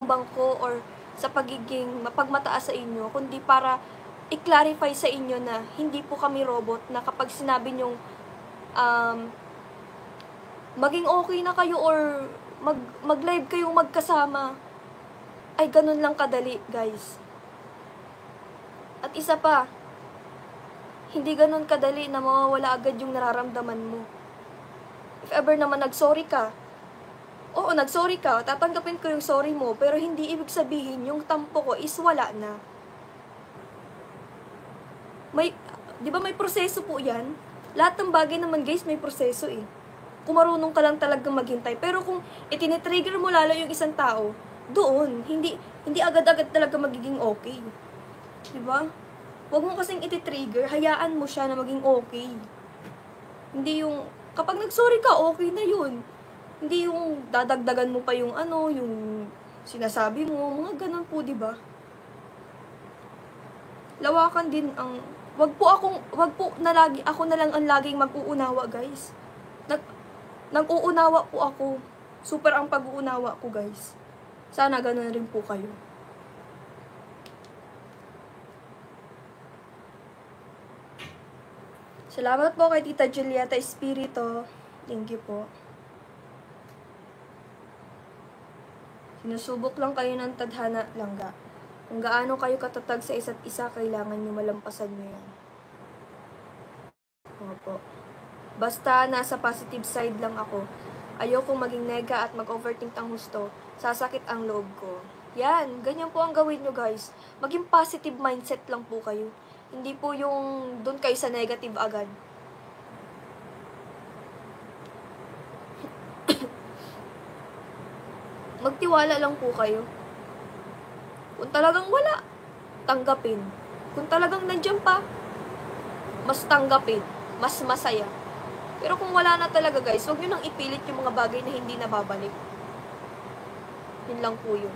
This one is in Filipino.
pagyayabang ko or sa pagiging mapagmataas sa inyo, kundi para i-clarify sa inyo na hindi po kami robot, na kapag sinabi nyong maging okay na kayo or mag-live kayong magkasama, ay ganun lang kadali, guys. At isa pa, hindi ganun kadali na mawawala agad yung nararamdaman mo. If ever naman nag-sorry ka, oo, nag-sorry ka, tatanggapin ko yung sorry mo, pero hindi ibig sabihin yung tampo ko is wala na. Di ba may proseso po yan? Lahat ng bagay naman, guys, may proseso eh. Kung marunong ka lang talagang maghintay. Pero kung itinitrigger mo lalo yung isang tao, doon, hindi agad-agad talaga magiging okay. Di ba? Huwag mo kasing ititrigger, hayaan mo siya na maging okay. Hindi yung, kapag nag-sorry ka, okay na yun. Hindi yung dadagdagan mo pa yung yung sinasabi mo, mga ganun po, di ba? Lawakan din ang, wag po ako na lang ang laging mag-uunawa, guys. Nag-uunawa po ako. Super ang pag-uunawa ko, guys. Sana ganun rin po kayo. Salamat po kay Tita Julieta Espirito. Thank you po. Sinusubok lang kayo ng tadhana, langga. Kung gaano kayo katatag sa isa't isa, kailangan nyo malampasan nyo yan. Opo. Basta nasa positive side lang ako. Ayokong maging nega at mag-overthink ang husto. Sasakit ang loob ko. Yan, ganyan po ang gawin nyo, guys. Maging positive mindset lang po kayo. Hindi po yung doon kayo sa negative agad. Magtiwala lang po kayo. Kung talagang wala, tanggapin. Kung talagang nandiyan pa, mas tanggapin. Mas masaya. Pero kung wala na talaga, guys, huwag nyo nang ipilit yung mga bagay na hindi nababalik. Yun lang po yun.